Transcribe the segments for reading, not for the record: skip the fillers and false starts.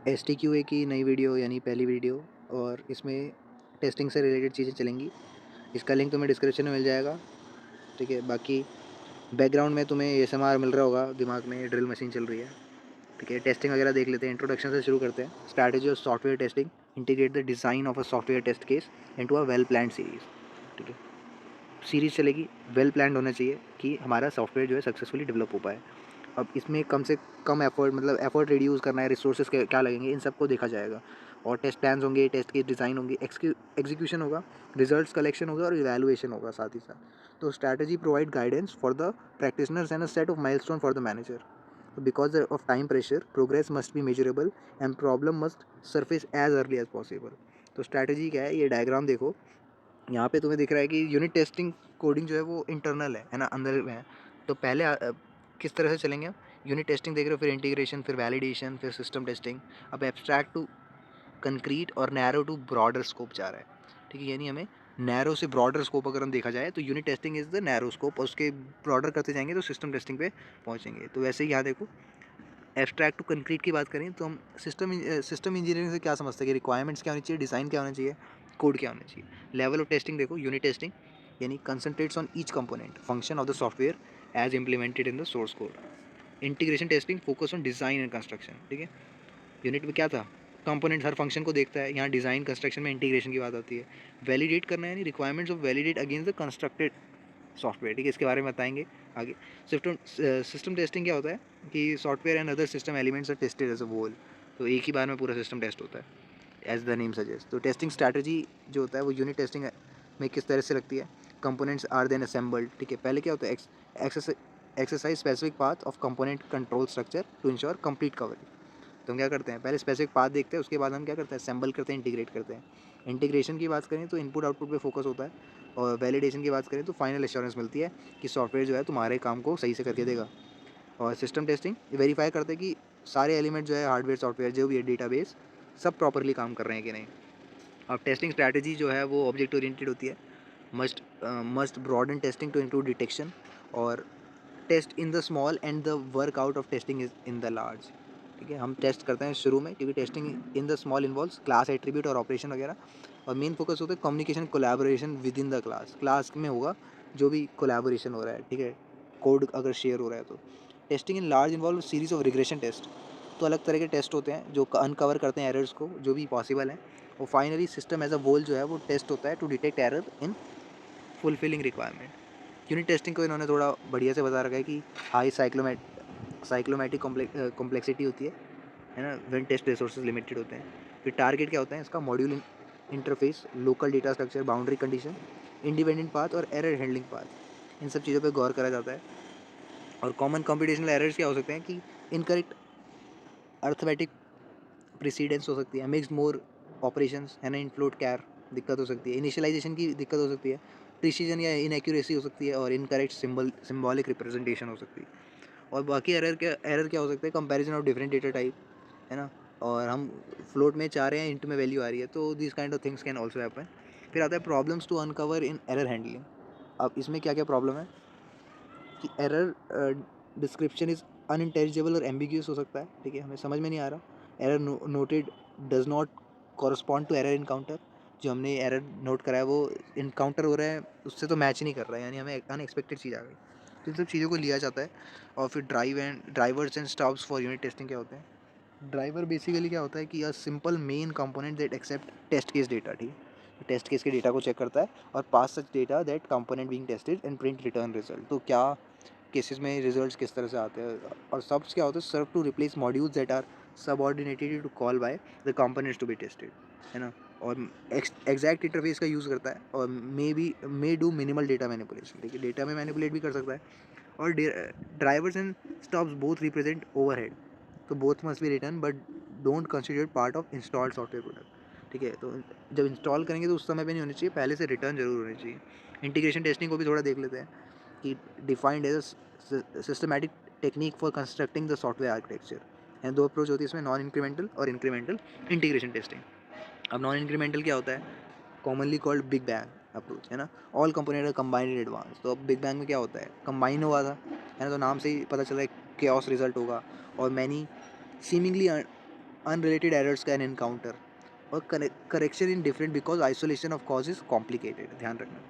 एसटीक्यूए की नई वीडियो यानी पहली वीडियो, और इसमें टेस्टिंग से रिलेटेड चीज़ें चलेंगी। इसका लिंक तुम्हें डिस्क्रिप्शन में मिल जाएगा, ठीक है। बाकी बैकग्राउंड में तुम्हें एएसएमआर मिल रहा होगा, दिमाग में ड्रिल मशीन चल रही है, ठीक है। टेस्टिंग वगैरह देख लेते हैं, इंट्रोडक्शन से शुरू करते हैं। Strategy of software testing, integrate the design of a software test case into a well planned series, ठीक है। सीरीज चलेगी, वेल प्लान्ड होना चाहिए कि हमारा सॉफ्टवेयर जो है सक्सेसफुली डेवलप हो पाए। अब इसमें कम से कम एफर्ट, मतलब एफर्ट रिड्यूस करना है, रिसोर्सेज क्या लगेंगे, इन सबको देखा जाएगा। और टेस्ट प्लान्स होंगे, टेस्ट के डिज़ाइन होंगे, एग्जीक्यूशन होगा, रिजल्ट्स कलेक्शन होगा और इवैल्यूएशन होगा साथ ही साथ। तो strategy provide guidance for the practitioners and a set of milestone for the manager. Because of time pressure, progress must be measurable and problem must surface as early as possible. तो strategy क्या है, ये diagram देखो। यहाँ पे तुम्हें दिख रहा है कि यूनिट टेस्टिंग कोडिंग जो है वो इंटरनल है ना, अंदर में है। तो पहले किस तरह से चलेंगे, यूनिट टेस्टिंग देख रहे हो, फिर इंटीग्रेशन, फिर वैलिडेशन, फिर सिस्टम टेस्टिंग। अब एब्स्ट्रैक्ट टू कंक्रीट और नैरो टू ब्रॉडर स्कोप जा रहा है, ठीक है। यानी हमें नैरो से ब्रॉडर स्कोप अगर हम देखा जाए तो unit testing is the narrow scope, और उसके ब्रॉडर करते जाएंगे तो सिस्टम टेस्टिंग पे पहुँचेंगे। तो वैसे ही यहाँ देखो, एब्स्ट्रैक्ट टू कंक्रीट की बात करें तो हम सिस्टम इंजीनियरिंग से क्या समझते हैं कि रिक्वायरमेंट्स क्या होनी चाहिए, डिज़ाइन क्या होना चाहिए, कोड क्या होना चाहिए। लेवल ऑफ टेस्टिंग देखो, यूनिट टेस्टिंग यानी concentrates on each component function of the software as implemented in the source code. Integration testing focus on design and construction, ठीक है। यूनिट में क्या था, कंपोनेंट हर फंक्शन को देखता है, यहाँ डिज़ाइन कंस्ट्रक्शन में इंटीग्रेशन की बात आती है। वैलिडेट करना है, यानी requirements of validate against the constructed software, ठीक है। इसके बारे में बताएंगे आगे। सिस्टम टेस्टिंग क्या होता है कि software and other system elements are tested as a whole. तो एक ही बार में पूरा सिस्टम टेस्ट होता है, एज द नेम सजेस्ट। तो टेस्टिंग स्ट्रैटेजी जो होता है वो यूनिट टेस्टिंग में किस तरह से लगती है, कंपोनेंट्स आर देन असेंबल्ड, ठीक है। पहले क्या होता है, exercise specific path of component control structure to ensure complete coverage. तो हम क्या करते हैं, पहले स्पेसिफिक पाथ देखते हैं, उसके बाद हम क्या करते हैं, असेंबल करते हैं, इंटीग्रेट करते हैं। इंटीग्रेशन की बात करें तो इनपुट आउटपुट पे फोकस होता है, और वैलिडेशन की बात करें तो फाइनल एश्योरेंस मिलती है कि सॉफ्टवेयर जो है तुम्हारे काम को सही से करके देगा। और सिस्टम टेस्टिंग वेरीफाई करते हैं कि सारे एलिमेंट जो है, हार्डवेयर सॉफ्टवेयर जो भी है, डेटाबेस, सब प्रॉपरली काम कर रहे हैं कि नहीं। अब टेस्टिंग स्ट्रैटेजी जो है वो ऑब्जेक्ट ओरिएंटेड होती है। Must must broaden testing to include detection, और test in the small and the work out of testing is in the large, ठीक है। हम टेस्ट करते हैं शुरू में, क्योंकि testing in the small involves class attribute और ऑपरेशन वगैरह। और मेन फोकस होता है communication collaboration within the class में होगा जो भी कोलैबोरेशन हो रहा है, ठीक है, कोड अगर शेयर हो रहा है तो। Testing in large involve series of regression test. तो अलग तरह के टेस्ट होते हैं जो अनकवर करते हैं एरर्स को जो भी पॉसिबल है। और finally system as a whole जो है वो टेस्ट होता है to detect error in fulfilling requirement. Unit testing को इन्होंने थोड़ा बढ़िया से बता रखा है कि हाई साइक्लोमेटिक कॉम्प्लेक्सिटी होती है ना, व्हेन टेस्ट रिसोर्सेज लिमिटेड होते हैं। फिर टारगेट क्या होता है इसका, module interface, local data structure, boundary condition, independent path और एरर हैंडलिंग पाथ, इन सब चीज़ों पे गौर करा जाता है। और कॉमन कंप्यूटेशनल एरर्स क्या हो सकते हैं कि इनकरेक्ट अर्थमेटिक प्रेसिडेंस हो सकती है, मिक्स्ड मोर ऑपरेशंस है ना, इनफ्लोट कैर दिक्कत हो सकती है, इनिशियलाइजेशन की दिक्कत हो सकती है, प्रिसीजन या इनएक्यूरेसी हो सकती है, और इनकरेक्ट सिंबॉलिक रिप्रेजेंटेशन हो सकती है। और बाकी एरर क्या हो सकता है, comparison of different data type, है ना। और हम फ्लोट में चाह रहे हैं, इंट में वैल्यू आ रही है, तो this kind of things can also happen. फिर आता है problems to uncover in error handling. अब इसमें क्या क्या प्रॉब्लम है कि एरर डिस्क्रिप्शन इज अनइंटेलिजिबल और एम्बिगियस हो सकता है, ठीक है, हमें समझ में नहीं आ रहा। Error noted does not correspond to error encounter. जो हमने एरर नोट करा है वो इनकाउंटर हो रहा है उससे तो मैच ही नहीं कर रहा है, यानी हमें अनएक्सपेक्टेड चीज़ आ गई। तो इन सब चीज़ों को लिया जाता है। और फिर drivers and stops for unit testing क्या होते हैं। ड्राइवर बेसिकली क्या होता है कि a simple main component that accept test case data, ठीक है, टेस्ट केस के डेटा को चेक करता है और pass such data that component being tested and print return result. तो क्या केसेस में रिजल्ट्स किस तरह से आते हैं। और सब्स क्या होता है, serve to replace modules that are subordinated to call by the components to be tested, है ना। और एग्जैक्ट इंटरफेस का यूज़ करता है, और may do minimal data manipulation, ठीक है, डेटा में मैनिपुलेट भी कर सकता है। और drivers and stubs both represent overhead, तो both must be written but don't consider part of installed software product, ठीक है। तो जब इंस्टॉल करेंगे तो उस समय पे नहीं होनी चाहिए, पहले से रिटर्न जरूर होनी चाहिए। इंटीग्रेशन टेस्टिंग को भी थोड़ा देख लेते हैं कि defined as systematic technique for constructing the software architecture. And दो अप्रोच होती है इसमें, नॉन इंक्रीमेंटल और इंक्रीमेंटल इंटीग्रेशन टेस्टिंग। अब नॉन इंक्रीमेंटल क्या होता है, commonly called big bang approach, है ना। All component are combined in advance. तो अब बिग बैंग में क्या होता है, कंबाइन हुआ था, है ना, तो नाम से ही पता चला है केओस रिजल्ट होगा। और many seemingly unrelated errors can encounter, और correction in different because isolation of cause is complicated, ध्यान रखना।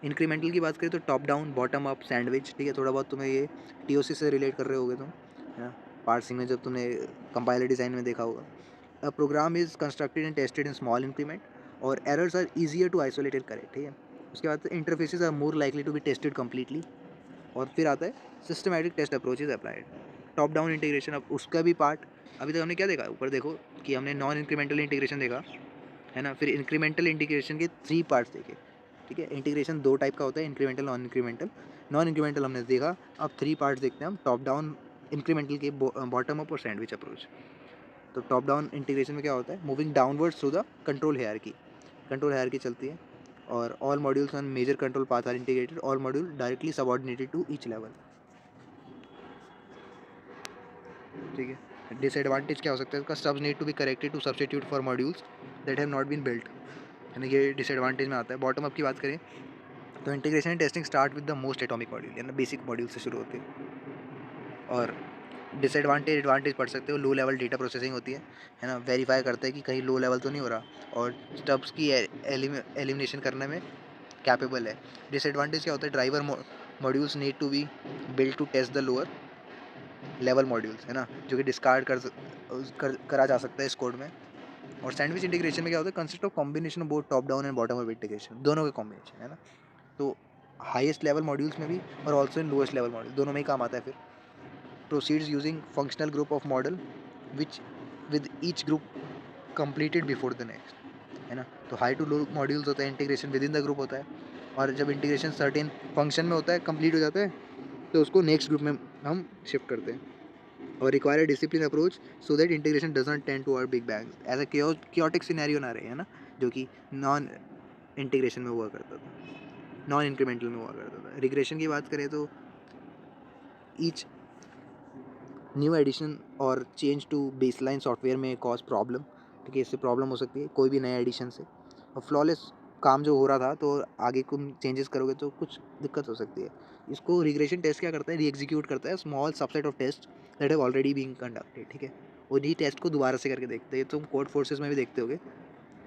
इंक्रीमेंटल की बात करें तो top down, bottom up, sandwich, ठीक है, थोड़ा बहुत तुम्हें ये टीओसी से रिलेट कर रहे होगे तुम, है ना, पार्सिंग में जब तुमने कंपाइलर डिज़ाइन में देखा होगा। A program is constructed and tested in small increment, और errors are easier to isolate and correct, ठीक है। उसके बाद interfaces are more likely to be tested completely, और फिर आता है systematic test approach is applied. Top down integration, अब उसका भी पार्ट, अभी तक हमने क्या देखा, ऊपर देखो कि हमने नॉन इंक्रीमेंटल इंटीग्रेशन देखा, है ना, फिर इंक्रीमेंटल इंटीग्रेशन के 3 पार्ट्स देखे, ठीक है। इंटीग्रेशन 2 टाइप का होता है, incremental, non incremental. Non incremental हमने देखा, अब 3 पार्ट्स देखते हैं हम, टॉप डाउन, इंक्रीमेंटल के, बॉटम अप और सैंडविच अप्रोच। तो टॉप डाउन इंटीग्रेशन में क्या होता है, moving downwards through the control hierarchy, control hierarchy चलती है, और all modules on major control path are integrated, all module directly subordinated to each level, ठीक है। डिसएडवांटेज क्या हो सकता है इसका, stubs need to be corrected to substitute for modules that have not been built, यानी ये डिसएडवांटेज में आता है। बॉटम अप की बात करें तो integration and testing start with the most atomic module, यानी बेसिक मॉड्यूल से शुरू होते हैं। और डिसएडवांटेज एडवांटेज पढ़ सकते हो, लो लेवल डेटा प्रोसेसिंग होती है ना, वेरीफाई करते हैं कि कहीं लो लेवल तो नहीं हो रहा, और स्टब्स की एलिमिनेशन करने में कैपेबल है। डिसएडवांटेज क्या होता है, driver modules need to be build to test the lower level modules, है ना, जो कि डिस्कार्ड करा जा सकता है इस कोड में। और सैंडविच इंटीग्रेशन में क्या होता है, consist of combination of both top down and bottom up integration, दोनों के कॉम्बिनेशन, है ना। तो हाईएस्ट लेवल मॉड्यूल्स में भी और also in lowest level module, दोनों में ही काम आता है। फिर proceeds using functional group of model which with each group completed before the next, है ना। तो हाई टू लो मॉड्यूल्स होता है, integration with in the group होता है, और जब इंटीग्रेशन सर्टेन फंक्शन में होता है, कंप्लीट हो जाता है, तो उसको नेक्स्ट ग्रुप में हम शिफ्ट करते हैं। और require discipline approach so that integration doesn't tend to our big bang, ऐसा क्योटिक सिनेरियो ना रहे, है ना, जो कि नॉन इंटीग्रेशन में हुआ करता था, नॉन इंक्रीमेंटल में हुआ करता था। रिग्रेशन की बात करें तो ईच न्यू एडिशन और चेंज टू बेसलाइन सॉफ्टवेयर में कॉज प्रॉब्लम, ठीक है, इससे प्रॉब्लम हो सकती है कोई भी नए एडिशन से। और फ्लॉलेस काम जो हो रहा था तो आगे तुम चेंजेस करोगे तो कुछ दिक्कत हो सकती है। इसको रिग्रेशन टेस्ट क्या करता है, री एग्जीक्यूट करता है small subset of test that have already being conducted, ठीक है, और री टेस्ट को दोबारा से करके देखते हैं। तुम कोड फोर्सेस में भी देखते होगे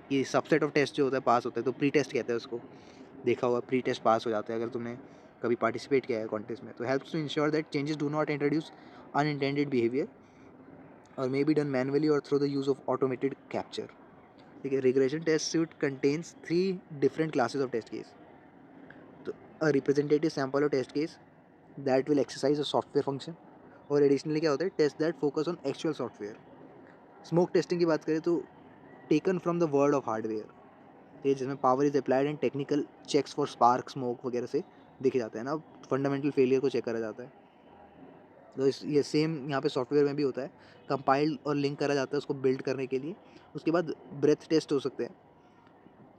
कि सबसेट ऑफ टेस्ट जो होता है पास होता है तो प्री टेस्ट कहते हैं उसको, देखा होगा, प्री टेस्ट पास हो जाता है अगर तुमने कभी पार्टिसिपेट किया है कॉन्टेस्ट में। तो helps to ensure that changes do not introduce unintended behavior और मे बी डन मैनुअली और through the use of automated capture, ठीक है। Regression test suite contains 3 different classes of test case. तो a representative sample of test case that will exercise a software function, और additionally क्या होता है, test that focus on actual software. Smoke testing की बात करें तो taken from the world of hardware, ये जिसमें power is applied and technical checks for spark smoke वगैरह से देखे जाते हैं ना, फंडामेंटल फेलियर को चेक करा जाता है। तो ये सेम यहाँ पे सॉफ्टवेयर में भी होता है, कंपाइल और लिंक करा जाता है उसको बिल्ड करने के लिए। उसके बाद ब्रेथ टेस्ट हो सकते हैं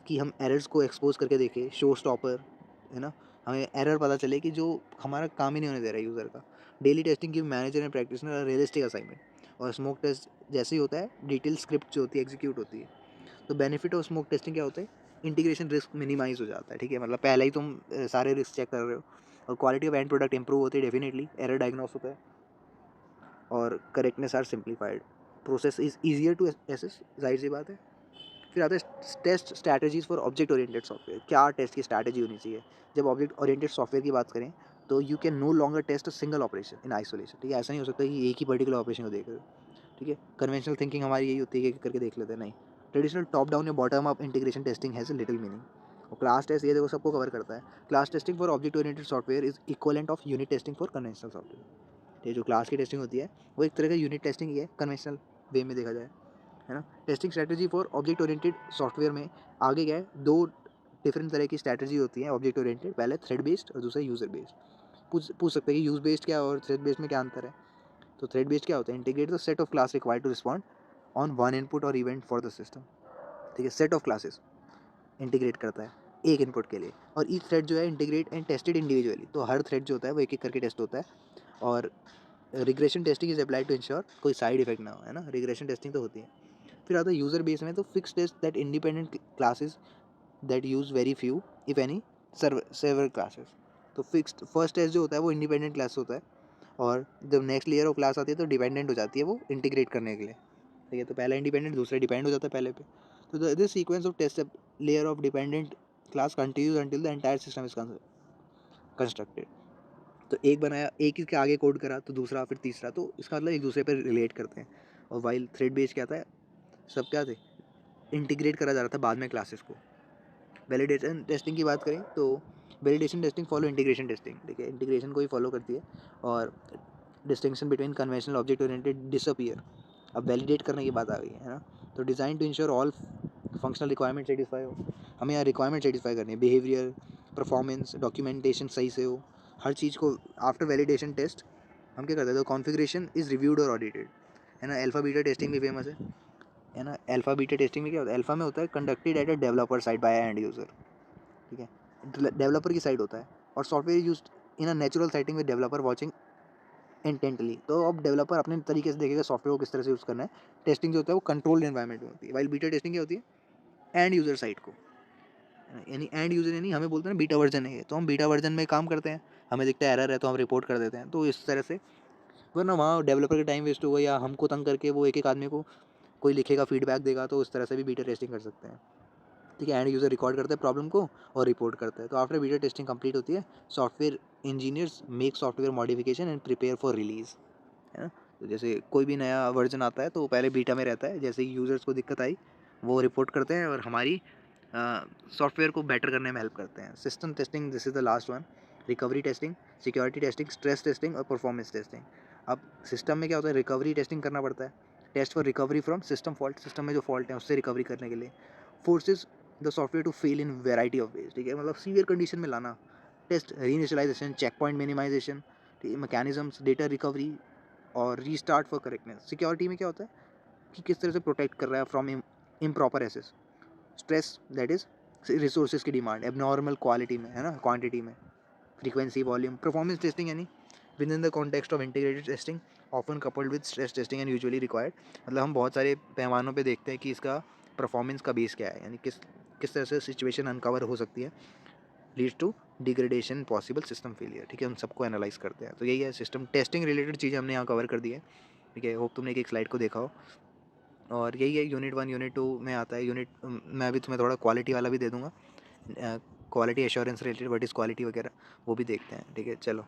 कि हम एरर्स को एक्सपोज करके देखें, शो स्टॉपर, है ना, हमें एरर पता चले कि जो हमारा काम ही नहीं होने दे रहा है यूज़र का। डेली टेस्टिंग की manager and practitioner realistic assignment, और स्मोक टेस्ट जैसे ही होता है डिटेल स्क्रिप्ट जो होती है एग्जीक्यूट होती है। तो बेनिफिट ऑफ स्मोक टेस्टिंग क्या होता है, इंटीग्रेशन रिस्क मिनिमाइज हो जाता है, ठीक है, मतलब पहले ही तुम सारे रिस्क चेक कर रहे हो, और quality of end product improve होती है डेफिनेटली, एरर डायग्नोस होता है, और correctness are simplified, process is easier to assess, जाहिर सी बात है। फिर आता है test strategies for object oriented software, क्या टेस्ट की स्ट्रैटेजी होनी चाहिए। जब ऑब्जेक्ट ओरिएंटेड सॉफ्टवेयर की बात करें तो you can no longer test a single operation in isolation, ठीक है, ऐसा नहीं हो सकता कि एक ही पर्टिकुलर ऑपरेशन को देख रहे हो, ठीक है। कन्वेंशनल थिंकिंग हमारी यही होती है कि करके देख लेते हैं, नहीं, ट्रेडिशनल टॉप डाउन या bottom up integration testing has a little meaning. और क्लास टेस्ट ये देखो सबको कवर करता है, class testing for object oriented software is equivalent of unit testing for conventional software. ये जो क्लास की टेस्टिंग होती है वो एक तरह का यूनिट टेस्टिंग ही है कन्वेंशनल वे में देखा जाए, है ना। Testing strategy for object oriented software में आगे क्या है, 2 डिफरेंट तरह की स्ट्रैटेजी होती है ऑब्जेक्ट ओरिएंटेड, पहले थ्रेड बेस्ड और दूसरा यूज़र बेस्ड। पूछ सकते हैं कि यूज बेस्ड क्या और थ्रेड बेस्ड में क्या अंतर है। तो थ्रेड बेस्ड क्या होता है, integrate the set of class required to respond on one input और इवेंट फॉर द सिस्टम, ठीक है, सेट ऑफ क्लासेस इंटीग्रेट करता है एक इनपुट के लिए, और ईच थ्रेड जो है इंटीग्रेट एंड टेस्टेड इंडिविजुअली, तो हर थ्रेड जो होता है वो एक एक करके टेस्ट होता है। और regression testing is applied to ensure कोई साइड इफेक्ट ना हो, है ना, रिग्रेशन टेस्टिंग तो होती है। फिर आता है यूज़र बेस में, तो fix test that independent classes that use very few if any server classes. तो फिक्स्ड फर्स्ट टेस्ट जो होता है वो इंडिपेंडेंट क्लास होता है, और जब नेक्स्ट लेयर ऑफ क्लास आती है तो डिपेंडेंट हो जाती है वो इंटीग्रेट करने के लिए, ठीक है। तो पहला इंडिपेंडेंट दूसरा डिपेंड हो जाता है पहले पे। तो this sequence of test layer of dependent class continues until the entire system is constructed. तो एक बनाया, एक ही के आगे कोड करा तो दूसरा फिर तीसरा, तो इसका मतलब एक दूसरे पर रिलेट करते हैं। और वाइल थ्रेड बेस क्या था, सब क्या थे, इंटीग्रेट करा जा रहा था बाद में क्लासेस को। वैलिडेशन टेस्टिंग की बात करें तो validation testing follow integration testing, ठीक है, इंटीग्रेशन को ही फॉलो करती है। और distinction between conventional object oriented disappear. अब वैलिडेट करने की बात आ गई है ना। तो design to ensure all functional requirement satisfy हो, हमें यहाँ रिक्वायरमेंट सेटिस्फाई करनी है, बिहेवियर, परफॉर्मेंस, डॉक्यूमेंटेशन सही से हो, हर चीज़ को। आफ्टर वैलिडेशन टेस्ट हम क्या करते हैं, तो कॉन्फ़िगरेशन इज़ रिव्यूड और ऑडिटेड, है ना। अल्फा बीटा टेस्टिंग भी फेमस है ना। अल्फा बीटा टेस्टिंग में क्या होता है, अल्फा में होता है conducted at a developer side by end user, ठीक है, डेवलपर की साइड होता है। और software used in a natural setting with developer watching intently. तो अब डेवलपर अपने तरीके से देखेगा सॉफ्टवेयर को किस तरह से यूज़ करना है। टेस्टिंग जो होता है वो कंट्रोल्ड एनवायरनमेंट में होती है, वाइल बीटा टेस्टिंग क्या होती है, एंड यूज़र साइड को, यानी एंड यूज़र, यानी हमें बोलते हैं ना बीटा वर्जन है ये, तो हम बीटा वर्जन में काम करते हैं, हमें दिखता है एरर है तो हम रिपोर्ट कर देते हैं। तो इस तरह से, वरना वहाँ डेवलपर का टाइम वेस्ट होगा या हमको तंग करके वो एक एक आदमी को कोई लिखेगा फीडबैक देगा, तो इस तरह से भी बीटा टेस्टिंग कर सकते हैं, ठीक है। एंड यूज़र रिकॉर्ड करता है प्रॉब्लम को और रिपोर्ट करता है। तो आफ्टर बीटा टेस्टिंग कंप्लीट होती है, software engineers make software modification and prepare for release, है ना। तो जैसे कोई भी नया वर्जन आता है तो पहले बीटा में रहता है, जैसे ही यूज़र्स को दिक्कत आई वो रिपोर्ट करते हैं और हमारी सॉफ्टवेयर को बेटर करने में हेल्प करते हैं। System testing, this is the last one. Recovery testing, security testing, stress testing और परफॉर्मेंस टेस्टिंग। अब सिस्टम में क्या होता है, रिकवरी टेस्टिंग करना पड़ता है, test for recovery from system fault, system में जो फॉल्ट है उससे रिकवरी करने के लिए। Forces the software to fail in variety of ways, ठीक है, मतलब सीवियर कंडीशन में लाना। Test reinitialization, check point minimization, ठीक है, मैकेनिज्म्स, डेटा रिकवरी और रीस्टार्ट फॉर करेक्टनेस। सिक्योरिटी में क्या होता है कि किस तरह से प्रोटेक्ट कर रहा है from improper access. Stress that is resources की डिमांड एबनॉर्मल क्वालिटी में, है ना, क्वांटिटी में। Frequency, volume. परफॉर्मेंस टेस्टिंग यानी within the context of integrated testing often coupled with stress testing and usually required. मतलब हम बहुत सारे पैमानों पे देखते हैं कि इसका परफॉर्मेंस का बेस क्या है, यानी किस तरह से सिचुएशन अनकवर हो सकती है, leads to degradation, possible system failure, ठीक है, उन सबको एनालाइज करते हैं। तो यही है सिस्टम टेस्टिंग रिलेटेड चीज़ें हमने यहाँ कवर कर दी है, ठीक है। होप तुमने एक स्लाइड को देखा हो। और यही है, यूनिट 1 यूनिट 2 में आता है। यूनिट मैं अभी तुम्हें थोड़ा क्वालिटी वाला भी दे दूँगा, quality assurance related, what is quality वगैरह, वो भी देखते हैं, ठीक है। चलो।